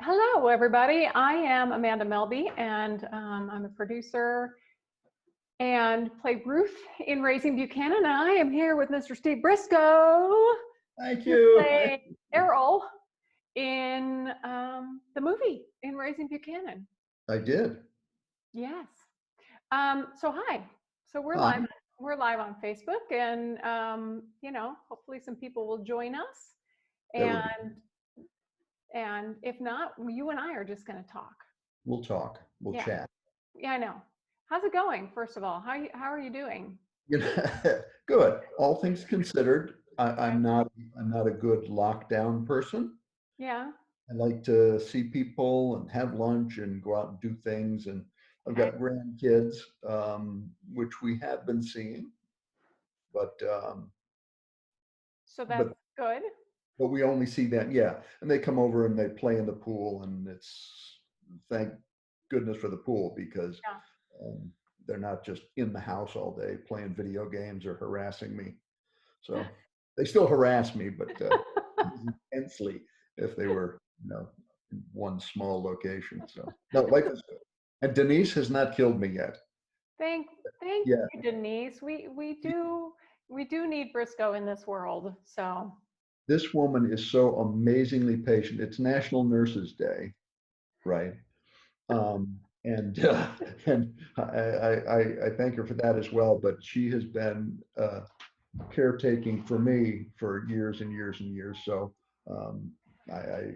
Hello, everybody. I am Amanda Melby, and I'm a producer and play Ruth in Raising Buchanan. I am here with Mr. Steve Briscoe, Thank who you. played Errol in the movie in Raising Buchanan. I did. Yes. So hi. So we're Hi. live. We're live on Facebook, and hopefully some people will join us. That And would be. if not, you and I are just going to talk. We'll talk. We'll Yeah. chat. Yeah, I know. How's it going? First of all, how are you doing? You know, good. All things considered, Okay. I'm not a good lockdown person. Yeah. I like to see people and have lunch and go out and do things. And I've Okay. got grandkids, which we have been seeing, but So but that's good. but we only see them. Yeah, and they come over and they play in the pool, and it's thank goodness for the pool because Yeah. Um, they're not just in the house all day playing video games or harassing me. So they still harass me, but intensely if they were, in one small location. So no, life is good. And Denise has not killed me yet. Thank thank Yeah, you, Denise. We do need Briscoe in this world. So this woman is so amazingly patient. It's National Nurses Day, right? And and I thank her for that as well. But she has been caretaking for me for years and years and years. So um, I, I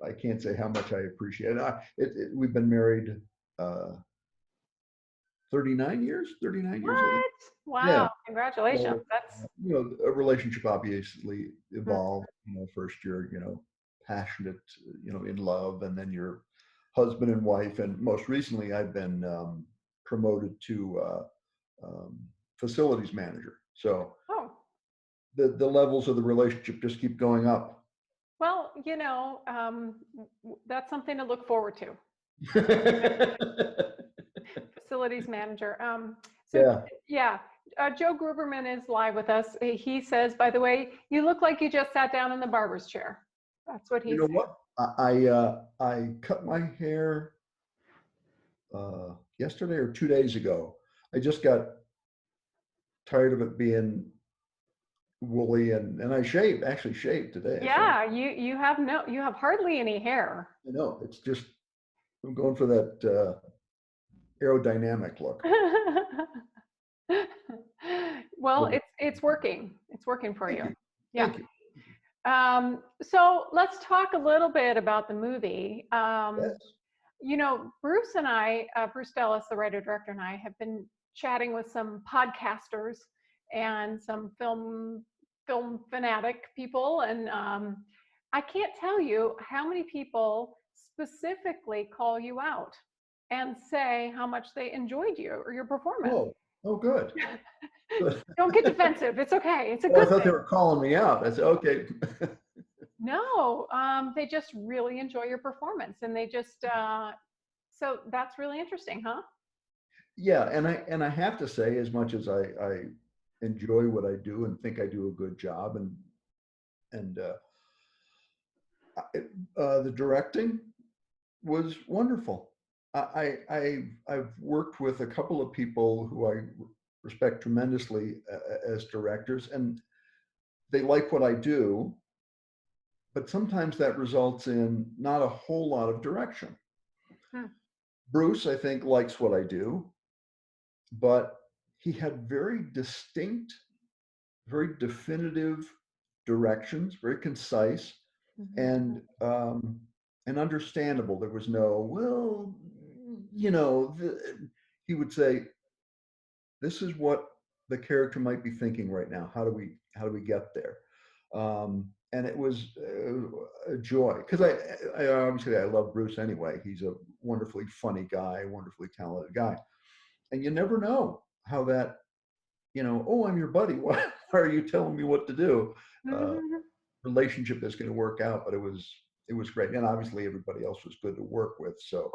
I can't say how much I appreciate it. We've been married uh, 39 years, 39 years, I think. what? Yeah. Wow, congratulations. So, That's a relationship obviously mm, evolved. First you're, passionate, in love, and then you're husband and wife. And most recently, I've been promoted to facilities manager. So oh, the levels of the relationship just keep going up. well, that's something to look forward to. Facilities manager. So Yeah. yeah, Joe Gruberman is live with us. He says, by the way, you look like you just sat down in the barber's chair. That's what You he know said. what? I cut my hair yesterday or 2 days ago. I just got tired of it being woolly, and I actually shaved today. So Yeah, you have hardly any hair. it's just I'm going for that aerodynamic look. Well, Well, it's working. It's working for thank you. you. Yeah. Thank you. So let's talk a little bit about the movie. Yes. Bruce and I, Bruce Dallas, the writer director, and I have been chatting with some podcasters and some film fanatic people, and I can't tell you how many people specifically call you out and say how much they enjoyed you or your performance. Oh, oh, good. Good. Don't get defensive. It's okay. It's a Well, I good thought they thing. were calling me out. I said, okay. No, they just really enjoy your performance, and they just so that's really interesting, huh? Yeah, and I have to say, as much as I enjoy what I do and think I do a good job, and the directing was wonderful. I've worked with a couple of people who I respect tremendously as directors, and they like what I do, but sometimes that results in not a whole lot of direction. Hmm. Bruce, I think, likes what I do, but he had very distinct, very definitive directions, very concise, Mhm. and understandable. There was no, well, he would say, "This is what the character might be thinking right now. How do we get there?" And it was a joy because I obviously I love Bruce anyway. He's a wonderfully funny guy, wonderfully talented guy, and you never know how that oh, I'm your buddy. Why are you telling me what to do? Uh, Mhm. Relationship is going to work out, but it was great, and obviously everybody else was good to work with. So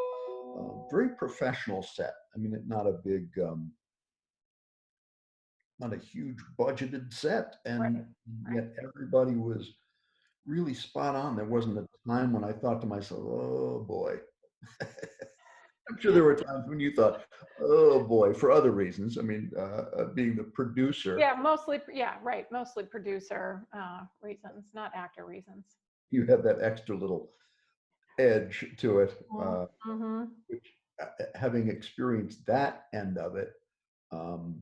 very professional set. I mean, not a big, not a huge budgeted set, Right, and right. yet everybody was really spot on. There wasn't a time when I thought to myself, oh boy. I'm sure there were times when you thought, oh boy, for other reasons. I mean, being the producer, Yeah, mostly, yeah, right. Mostly producer reasons, not actor reasons. you have that extra little edge to it, Mm-hmm. which, having experienced that end of it, um,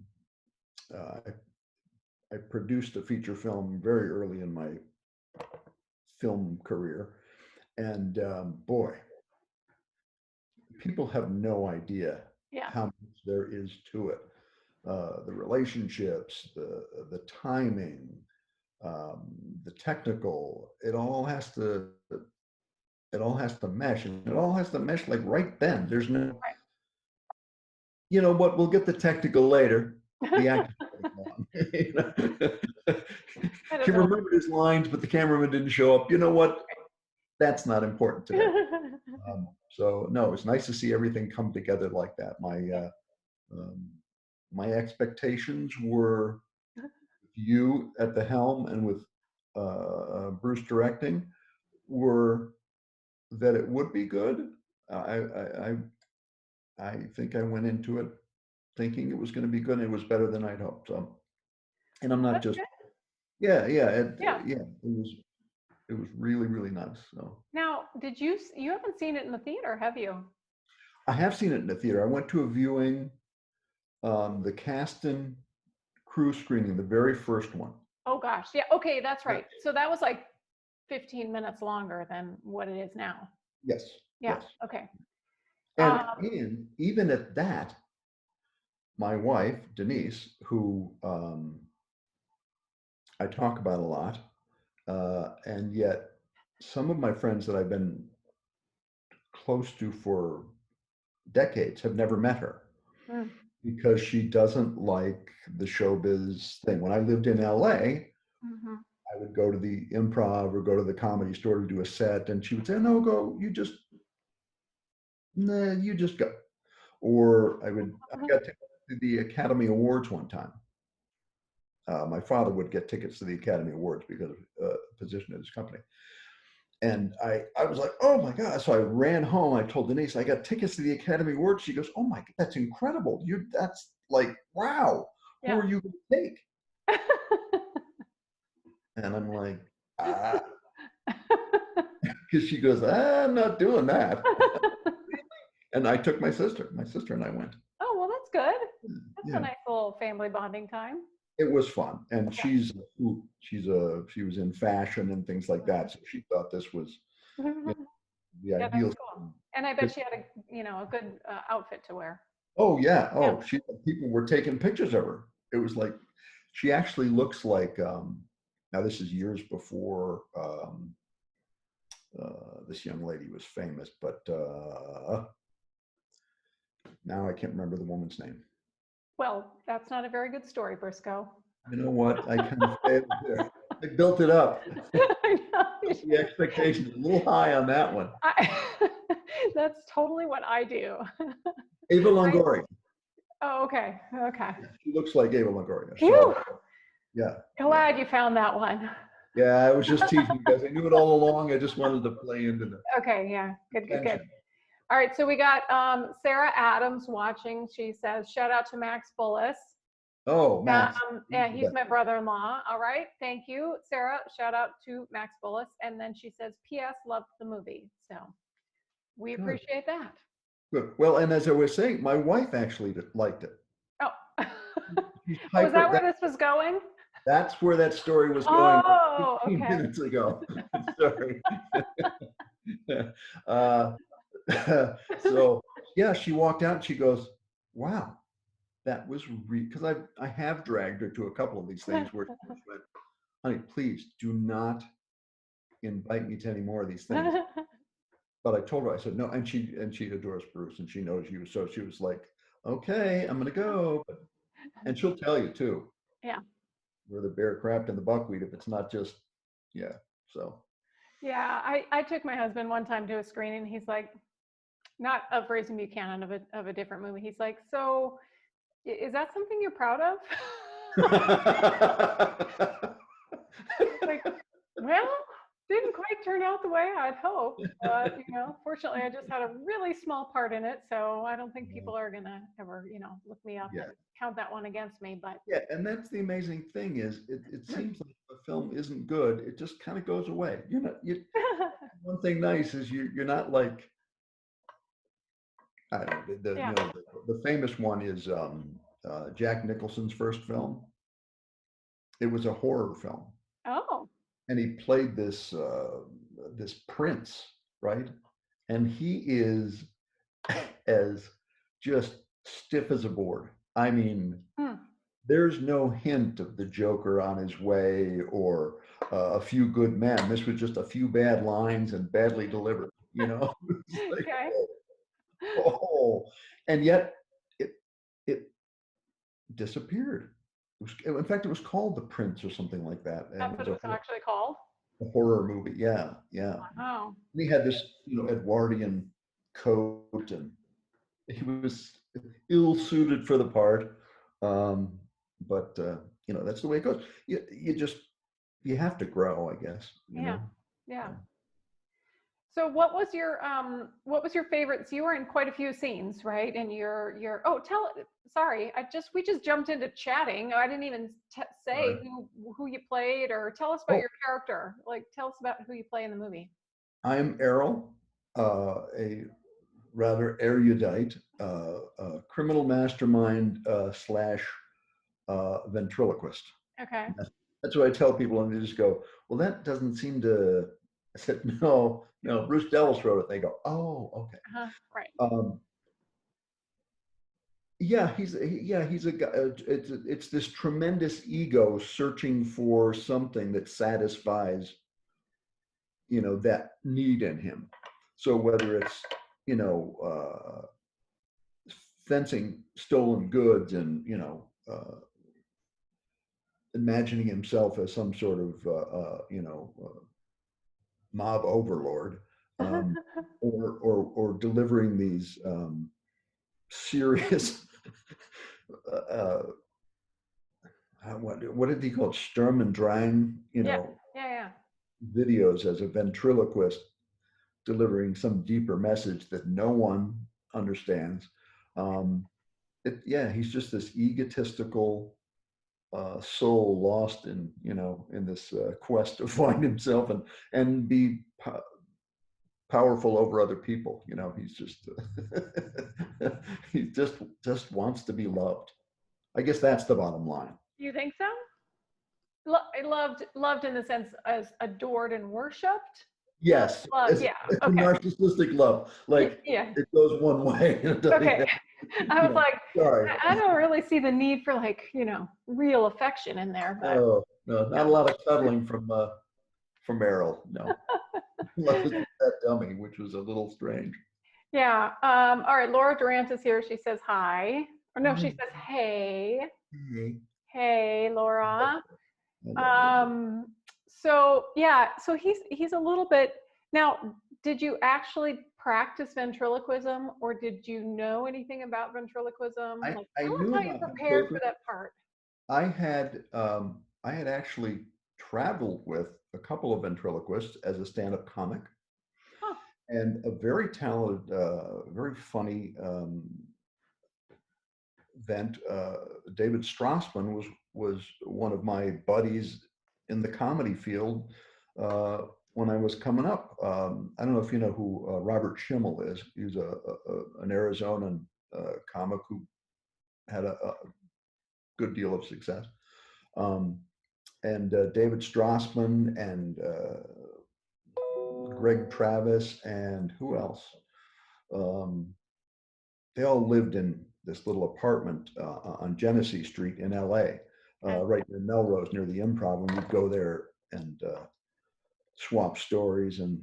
I produced a feature film very early in my film career. And boy, people have no idea Yeah. how much there is to it. The relationships, the timing, um, the technical, it all has to mesh, and it all has to mesh like right then. There's no, you know what, we'll get the technical later. The actor you know? I He don't know. remembered his lines, but the cameraman didn't show up. You know what? That's not important today. So no, it's nice to see everything come together like that. Um, my expectations were you at the helm and with Bruce directing were that it would be good. I think I went into it thinking it was going to be good. And it was better than I'd hoped. So, and I'm not That's just, good. yeah, Yeah. it was really, really nice. So Now, you haven't seen it in the theater, have you? I have seen it in the theater. I went to a viewing, the Caston crew screening, the very first one. Oh gosh. Yeah. Okay, that's Yeah. right. So that was like 15 minutes longer than what it is now. Yes, Yeah. yes. Okay. And even at that, my wife, Denise, who I talk about a lot, and yet some of my friends that I've been close to for decades have never met her Mm, because she doesn't like the showbiz thing. When I lived in LA, mhm. I would go to the Improv or go to the Comedy Store to do a set, and she would say, "No, go. Nah, you just go." Or I got to the Academy Awards one time. My father would get tickets to the Academy Awards because of a position at his company. And I was like, oh my God. So I ran home. I told Denise, I got tickets to the Academy Awards. She goes, oh my God, that's incredible. That's like, wow. Who Yeah. are you going to take? And I'm like, ah, because she goes, I'm not doing that. And I took my sister. My sister and I went. Oh, well, that's good. That's a Yeah, nice little family bonding time. it was fun. And Yeah. she was in fashion and things like that. So she thought this was, you know, the Yeah, ideal. that's cool. And I bet she had a good outfit to wear. Oh yeah. Yeah. Oh, people were taking pictures of her. It was like she actually looks like now this is years before this young lady was famous, but now I can't remember the woman's name. Well, that's not a very good story, Briscoe. You know what? I kind of failed there. I built it up. I know. The expectations a little high on that one. That's totally what I do. Ava Longoria. Oh, okay. Okay. She looks like Ava Longoria. Phew. So yeah. Glad you found that one. Yeah, I was just teasing you guys. I knew it all along. I just wanted to play into the Okay. Yeah. Good, good, good. tension. All right. So we got Sarah Adams watching. She says, shout out to Max Bullis. Oh, Max. Yeah, he's my brother-in-law. All right. Thank you, Sarah. Shout out to Max Bullis. And then she says, P.S. Loved the movie. So we Good. appreciate that. Good. Well, and as I was saying, my wife actually liked it. Oh. She's Oh, is that hyper. where this was going? That's where that story was going Oh, 15 okay. minutes ago. Sorry. uh, so yeah, she walked out and she goes, "Wow, that was because I have dragged her to a couple of these things where she went, honey, please do not invite me to any more of these things." But I told her, I said no, and she adores Bruce and she knows you, so she was like, "Okay, I'm gonna go," and she'll tell you too. Yeah. Where the bear crapped in the buckwheat if it's not just, yeah. So Yeah. I took my husband one time to a screening. He's like, not of Raising Buchanan, of a different movie. He's like, so is that something you're proud of? Like, well, didn't quite turn out the way I'd hoped, but fortunately, I just had a really small part in it, so I don't think people are gonna ever, look me up Yeah. and count that one against me. But Yeah, and that's the amazing thing is it seems like if a film isn't good, it just kind of goes away. You're not you one thing nice is you're not like I don't know, yeah. the famous one is Jack Nicholson's first film. It was a horror film, Oh. and he played this prince, right? And he is as just stiff as a board. I mean, Hmm. there's no hint of the Joker on his way or a few good men. This was just a few bad lines and badly delivered, you know? It's like, Okay. oh, and yet it it disappeared. In fact, it was called The Prince or something like that, and That's it what was it was actually called. a horror movie. Yeah, yeah. Wow. And he had this, Edwardian coat, and he was ill-suited for the part. Um, but that's the way it goes. You have to grow, I guess. Yeah. Yeah. So, So what was your favorites? You were in quite a few scenes, right? And your oh tell sorry, we just jumped into chatting. I didn't even say sorry. who you played or tell us about Oh, your character. Like tell us about who you play in the movie. I'm Errol, a rather erudite criminal mastermind slash ventriloquist. Okay. That's what I tell people, and they just go, "Well, that doesn't seem to." I said, "No, no, Bruce Delis wrote it." They go, "Oh, okay." Uh-huh. Right. Um, yeah, he's a guy. It's this tremendous ego searching for something that satisfies, that need in him. So whether it's, you know, fencing stolen goods and, imagining himself as some sort of, mob overlord, um, or delivering these serious, uh, what did he call it? Sturm and Drang, Yeah. Yeah. Yeah. videos as a ventriloquist delivering some deeper message that no one understands. Um, yeah, he's just this egotistical soul lost in this quest to find himself and be powerful over other people. He's just he just wants to be loved. I guess that's the bottom line. You think so? I loved in the sense as adored and worshipped. Not Yes, love. it's, Yeah. it's a Okay. narcissistic love. Like Yeah. it goes one way and it doesn't Okay. have, I was like, sorry. I don't really see the need for real affection in there, but No, no, not a lot of cuddling from Errol. No, unless it's that dummy, which was a little strange. yeah. All right, Laura Durant is here. She says hi. Or no, she Hi. says hey. Hey, Hey, Laura. I love you. Um, so yeah, so he's a little bit now. Did you actually practice ventriloquism, or did you know anything about ventriloquism? Like, I tell us knew how you about prepared for ventriloquism. that part. I had actually traveled with a couple of ventriloquists as a stand-up comic, Huh. and a very talented, very funny vent. David Strassman was one of my buddies in the comedy field when I was coming up. I don't know if you know who Robert Schimmel is. He's an Arizonan comic who had a good deal of success. Um, and David Strassman and Greg Travis and who else? Um, they all lived in this little apartment on Genesee Street in LA, Okay. right near Melrose, near the Improv. And we'd go there and swap stories, and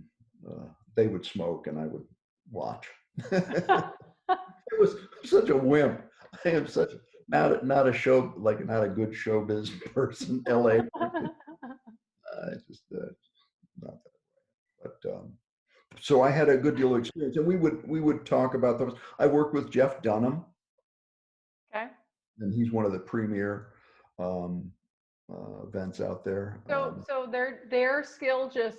they would smoke and I would watch. It was such a wimp. I am such not a show like not a good showbiz person. LA, I just not that. But so I had a good deal of experience, and we would talk about those. I worked with Jeff Dunham, Okay. and he's one of the premier um, vents out there. So their skill just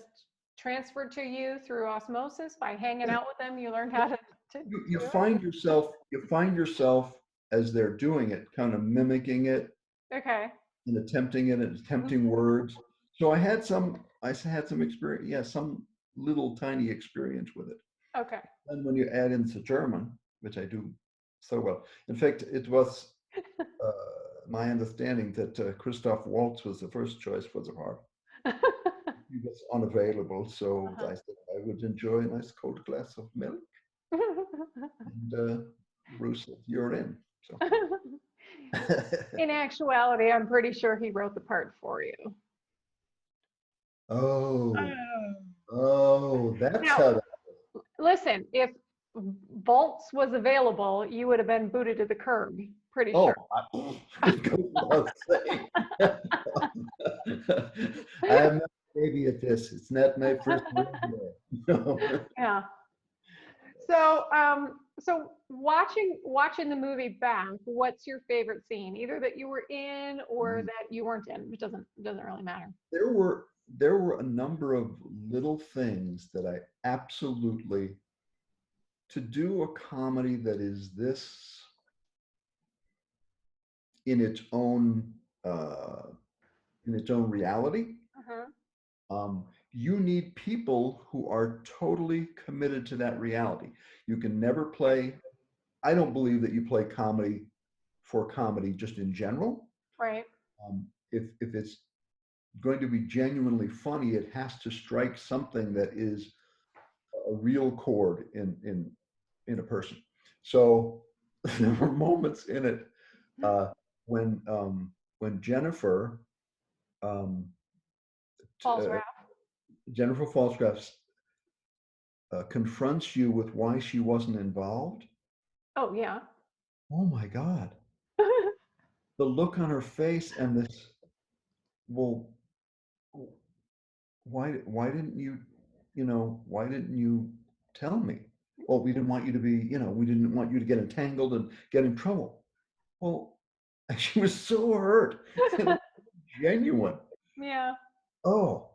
transferred to you through osmosis by hanging out with them? You learned how to You do find yourself as they're doing it, kind of mimicking it it? Okay. and attempting it and Mhm. attempting words. So I had some experience, yeah, some little tiny experience with it. Okay. And when you add in the German, which I do so well, in fact, it was uh, my understanding that Christoph Waltz was the first choice for the part. He was unavailable, so I said I would enjoy a nice cold glass of milk. And Bruce said, "You're in." So. In actuality, I'm pretty sure he wrote the part for you. Oh, Oh. oh, that's Now, how that. listen, if Volts was available, you would have been booted to the curb, pretty sure. Oh, it goes without saying. I'm not a baby at this. It's not my first rodeo. No. Yeah. So, so watching the movie back, what's your favorite scene? Either that you were in or that you weren't in. It doesn't really matter. There were a number of little things that I absolutely, to do a comedy that is this in its own uh, in its own reality. Mhm. You need people who are totally committed to that reality. You can never play, I don't believe that you play comedy for comedy just in general. Right. If it's going to be genuinely funny, it has to strike something that is a real chord in a person. So there were moments in it uh, when um, Falls uh, Wrath. Jennifer Falsgraff confronts you with why she wasn't involved. Oh yeah. Oh my God. The look on her face and this, well, why didn't you, why didn't you tell me? Well, we didn't want you to be, we didn't want you to get entangled and get in trouble. Well, she was so hurt. It was genuine. Yeah. Oh,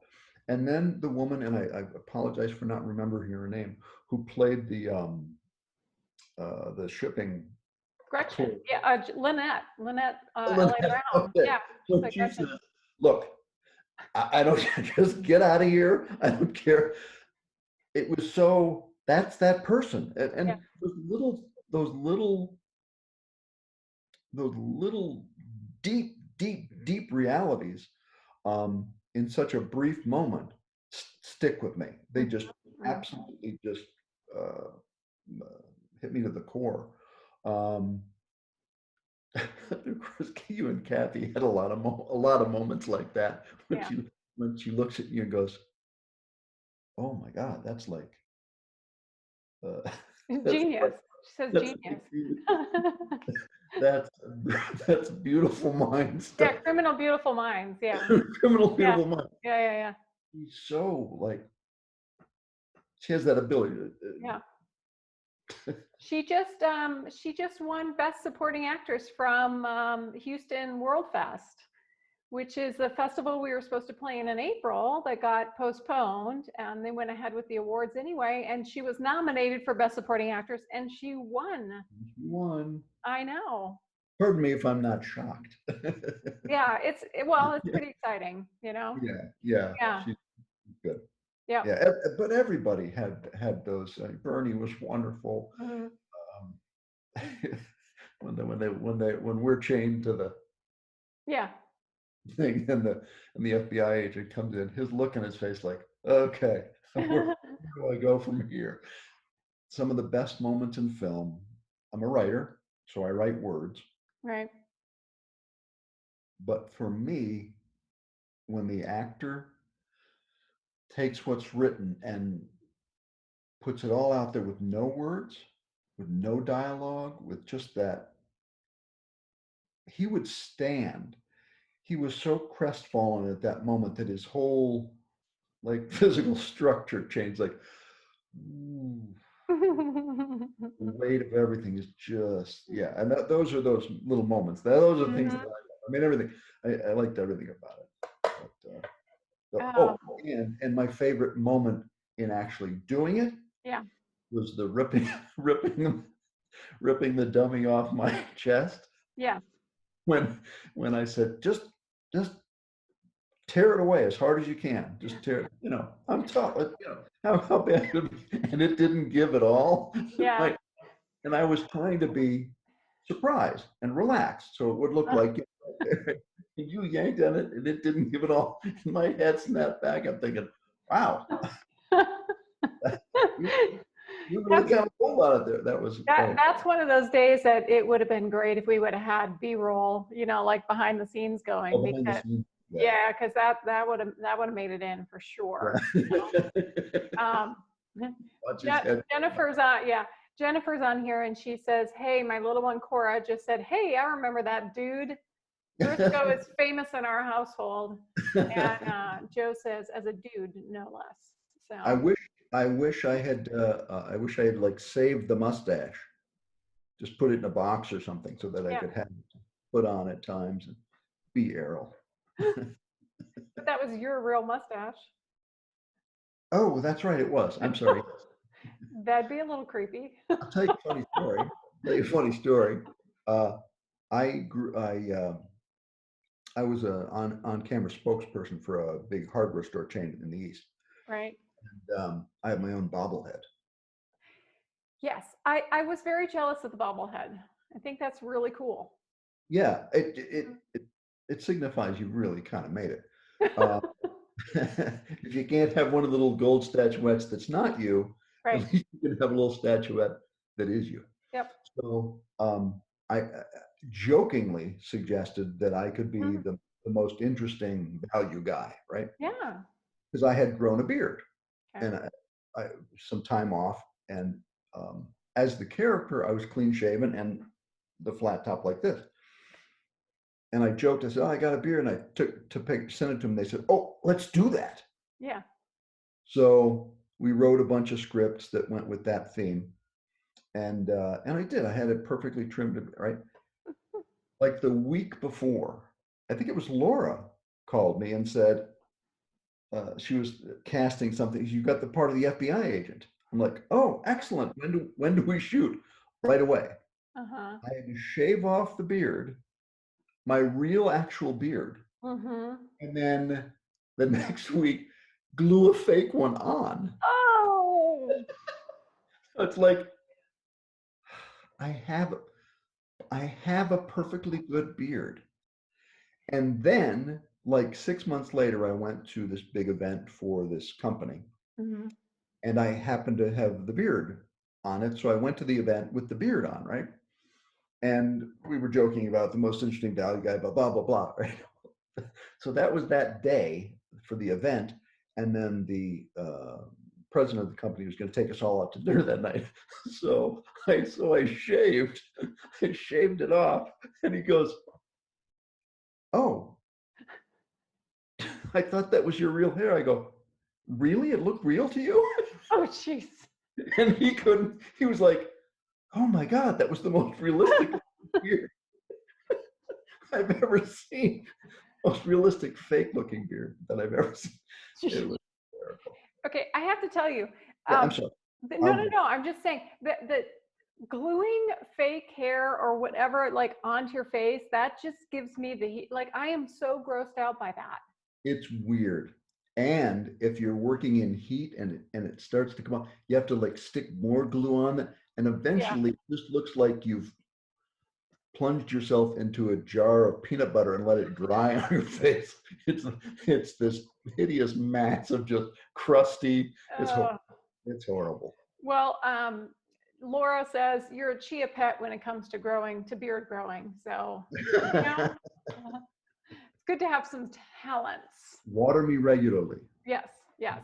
and then the woman, and I apologize for not remembering her name, who played the shipping Gretchen. clerk. Yeah. Lynette. Lynette. L.A. Lynette, Brown. okay. Yeah. She's So like she Gretchen. says, "Look, I don't just get out of here. I don't care." It was so, that's that person, Yeah. and those little deep realities in such a brief moment stick with me. They just Mhm. absolutely just uh, uh, hit me to the core. Um, of course, you and Kathy had a lot of moments like that Yeah. when she looks at you and goes, "Oh my God, that's like uh, that's Genius. She says that's genius. that's that's beautiful mind Yeah. stuff." Criminal Beautiful Minds. Yeah. Criminal Yeah. beautiful mind. Yeah. Yeah. Yeah. She's so like, she has that ability to, Yeah. She just won Best Supporting Actress from Houston World Fest, which is the festival we were supposed to play in April that got postponed, and they went ahead with the awards anyway. And she was nominated for Best Supporting Actress, and she won. one. I know. Pardon me if I'm not shocked. Yeah, well, it's pretty exciting, you know. Yeah, yeah, Yeah. she's good. Yeah. Yeah, but everybody had those. Bernie was wonderful. Mhm. Um, when we're chained to the Yeah. thing, and the FBI agent comes in, his look on his face like, okay, where do I go from here? Some of the best moments in film. I'm a writer, so I write words. Right. But for me, when the actor takes what's written and puts it all out there with no words, with no dialogue, with just that, he would stand. He was so crestfallen at that moment that his whole like physical structure changed. Like, ooh, the weight of everything is just, yeah. And those are those little moments. Those are things that Mhm. I mean, everything. I liked everything about it. But, So, Oh, oh, and my favorite moment in actually doing it yeah. was the ripping, ripping, ripping the dummy off my chest Yes. when when I said, just tear it away as hard as you can. Just tear it, I'm tough. How bad could it be? And it didn't give at all. Yeah. Like, and I was trying to be surprised and relaxed, so it would look like you yanked on it and it didn't give it all. And my head snapped back. I'm thinking, wow, you, you really That's got a hold on it there. That was, oh, that's one of those days that it would have been great if we would have had B-roll, like behind the scenes going, behind the because scenes. Yeah. yeah, because that would have made it in for sure. Yeah. Um, Watch his head. Jennifer's on, yeah. Jennifer's on here and she says, "Hey, my little one Cora just said, hey, I remember that dude. Briscoe is famous in our household." And Joe says, as a dude, no less. I So wish I wish I had like saved the mustache. Just put it in a box or something so that I yeah, could have it put on at times and be Errol. but that was your real mustache. Oh, that's right, it was. I'm sorry. That'd be a little creepy. I'll tell you a funny story. Uh, I was a on camera spokesperson for a big hardware store chain in the East. Right. And, I have my own bobblehead. Yes, I was very jealous of the bobblehead. I think that's really cool. Yeah, it signifies you really kind of made it. Uh, if you can't have one of the little gold statuettes that's not you, at Right. least you can have a little statuette that is you. Yep. So I jokingly suggested that I could be Mhm. the most interesting value guy, right? Yeah. Because I had grown a beard Okay. and I some time off, and as the character, I was clean shaven and the flat top like this. And I joked, I said, oh, I got a beard, and I took to send it to them. They said, oh, let's do that. Yeah. So we wrote a bunch of scripts that went with that theme, and I did. I had it perfectly trimmed, right? Like the week before, I think it was Laura called me and said she was casting something. You got the part of the FBI agent. I'm like, oh, excellent. When do we shoot? Right away. Uh-huh. I had to shave off the beard, my real actual beard, Mm-hmm. and then the next week glue a fake one on. Oh. It's like I have I have a perfectly good beard. And then like 6 months later, I went to this big event for this company, Mm-hmm. and I happened to have the beard on it. So I went to the event with the beard on, right? And we were joking about the most interesting value guy, blah, blah, blah, blah, right? So that was that day for the event. And then the president of the company was going to take us all out to dinner that night. So I shaved, I shaved it off, and he goes, "Oh, I thought that was your real hair." I go, "Really? It looked real to you?" Oh, jeez. And he couldn't. He was like, "Oh my God, that was the most realistic beard I've ever seen. Most realistic fake looking beard that I've ever seen." It was terrible. Okay, I have to tell you. Yeah, I'm Um, sorry. no, no, no. I'm just saying that gluing fake hair or whatever like onto your face, that just gives me like I am so grossed out by that. It's weird. And if you're working in heat and it starts to come off, you have to like stick more glue on it. And Yeah. eventually it just looks like you've plunged yourself into a jar of peanut butter and let it dry on your face. It's it's this hideous mass of just crusty. Uh, It's horrible. well, Laura says you're a chia pet when it comes to beard growing. So, you know, it's good to have some talents. Water me regularly. Yes, yes.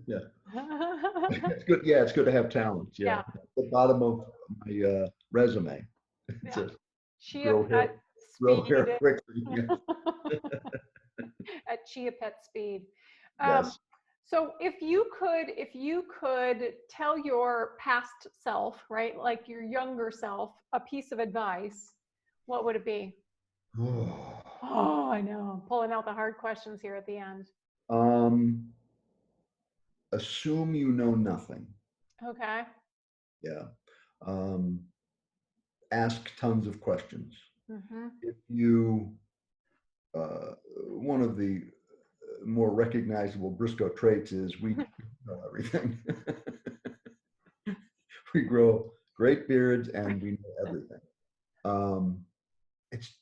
Yeah, it's good. Yeah, it's good to have talents. Yeah, Yeah, at the bottom of my resume, it yeah. says Chia grow hair, pet grow speed. hair quickly. Yeah. At chia pet speed. Um, Yes. so if you could tell your past self, right, like your younger self, a piece of advice, what would it be? Oh, I know. I'm pulling out the hard questions here at the end. Um, assume you know nothing. Okay. Yeah. Um, ask tons of questions. Mm-hmm. If you, one of the more recognizable Briscoe traits is we know everything. We grow great beards and we know everything. Um, it's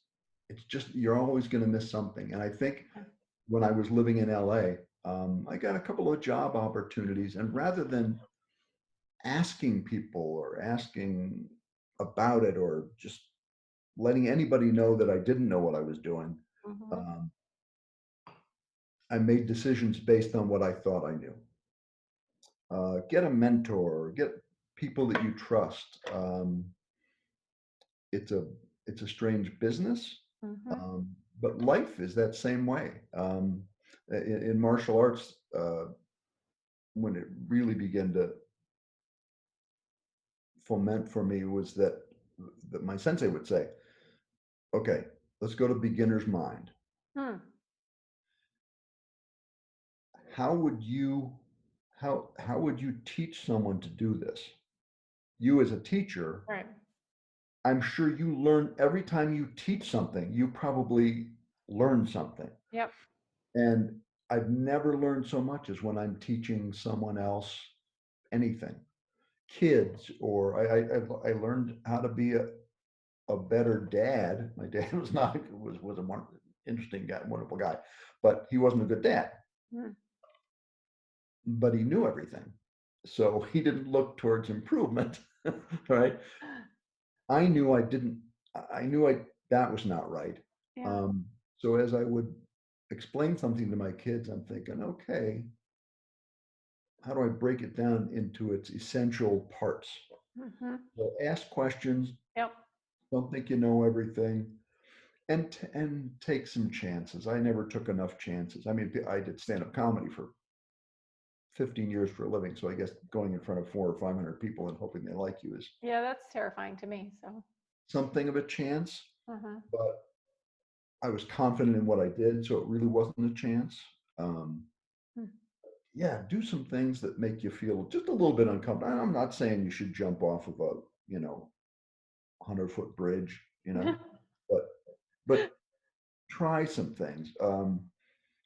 it's just you're always going to miss something. And I think when I was living in LA, I got a couple of job opportunities, and rather than asking people or asking about it or just letting anybody know that I didn't know what I was doing, Mm-hmm. um, I made decisions based on what I thought I knew. Get a mentor, get people that you trust. It's a it's a strange business, Mm-hmm. but life is that same way. In martial arts, when it really began to foment for me was that my sensei would say, "Okay, let's go to beginner's mind. Hmm. How would you how would you teach someone to do this? You as a teacher, Right. I'm sure you learn every time you teach something, you probably learn something. Yep. And I've never learned so much as when I'm teaching someone else anything, kids, or I learned how to be a better dad. My dad was not was a interesting guy, wonderful guy, but he wasn't a good dad. Mm. But he knew everything, so he didn't look towards improvement. Right? I knew I didn't. I knew I that was not right. Yeah. Um, so as I would explain something to my kids, I'm thinking, okay, how do I break it down into its essential parts? Mm-hmm. So ask questions. Yep. Don't think you know everything, and take some chances. I never took enough chances. I mean, I did stand-up comedy for 15 years for a living, so I guess going in front of 400 or 500 people and hoping they like you is Yeah, that's terrifying to me. So. something of a chance. Uh-huh. But I was confident in what I did, so it really wasn't a chance. Um, Hmm. yeah, do some things that make you feel just a little bit uncomfortable. I'm not saying you should jump off of a 100-foot bridge, but but try some things.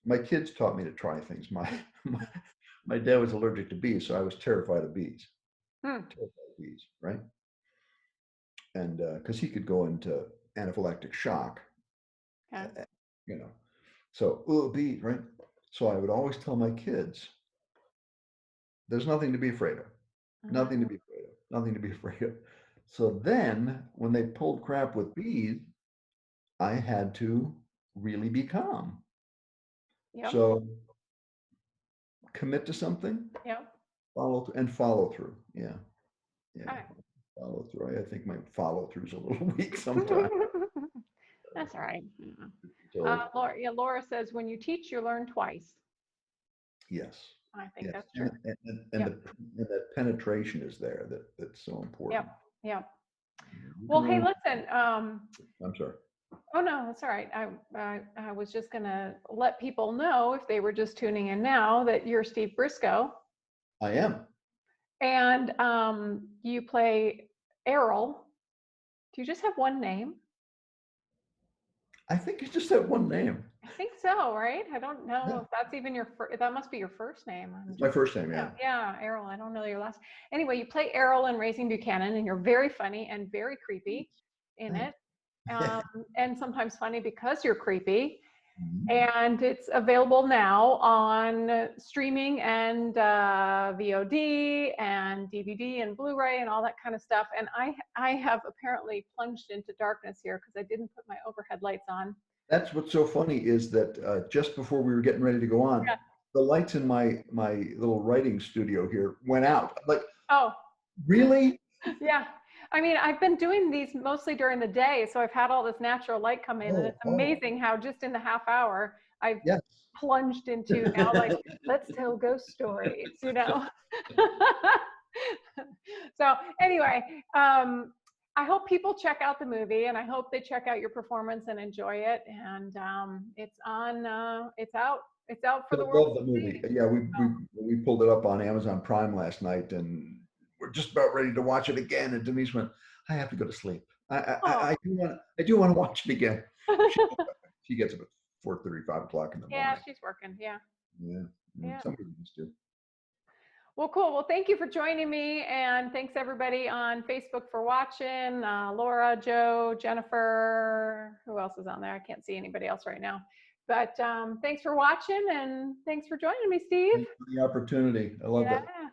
My kids taught me to try things. My my dad was allergic to bees, so I was terrified of bees. Hmm. Terrified of bees, right? And because he could go into anaphylactic shock, Okay. uh, you know. So, oh, bees, right? So I would always tell my kids, there's nothing to be afraid of. Nothing to Uh, be afraid of. Nothing to be afraid of. So then, when they pulled crap with bees, I had to really be calm. yep. So commit to something, Yep. follow through. Yeah, yeah, Okay. follow through. I think my follow through is a little weak sometimes. That's all right. Yeah. Told. Laura says when you teach, you learn twice. Yes, I think yes, that's true. and Yep. and that penetration is there. That's so Yep. important. Yep. You Well, can hey, learn. listen. I'm sorry. Oh no, that's all right. I was just gonna let people know if they were just tuning in now that you're Steve Briscoe I am. and you play Errol. Do you just have one name? I think you just have one name. I think so, right? I don't know Yeah, if that's even your first, that must be your first name. I'm it's my just, first name. yeah, Yeah. yeah, Errol. I don't know your last. Anyway, you play Errol in Raising Buchanan, and you're very funny and very creepy in Thanks. it. Um, and sometimes funny because you're creepy. Mhm. And it's available now on streaming and VOD and DVD and Blu-ray and all that kind of stuff. And I have apparently plunged into darkness here because I didn't put my overhead lights on. That's what's so funny is that just before we were getting ready to go on, Yeah. the lights in my little writing studio here went out. I'm like, Oh, really? yeah. I mean, I've been doing these mostly during the day, so I've had all this natural light come in, and Oh, it's oh, amazing how just in the half hour I've yes. plunged into now, like, let's tell ghost stories. So anyway, I hope people check out the movie, and I hope they check out your performance and enjoy it. And it's out It's out for I the world love the to movie. see. Yeah, Oh, we pulled it up on Amazon Prime last night, and we're just about ready to watch it again. And Denise went, "I have to go to sleep. oh. I do want to watch it again." She, she gets up at 4:30, 5 o'clock in the Yeah, morning. she's working. Yeah. Yeah, Yeah. somebody needs to. Well, cool. Well, thank you for joining me. And thanks everybody on Facebook for watching. Laura, Joe, Jennifer, who else is on there? I can't see anybody else right now. But thanks for watching and thanks for joining me, Steve. Thanks for the opportunity. I love Yeah. that.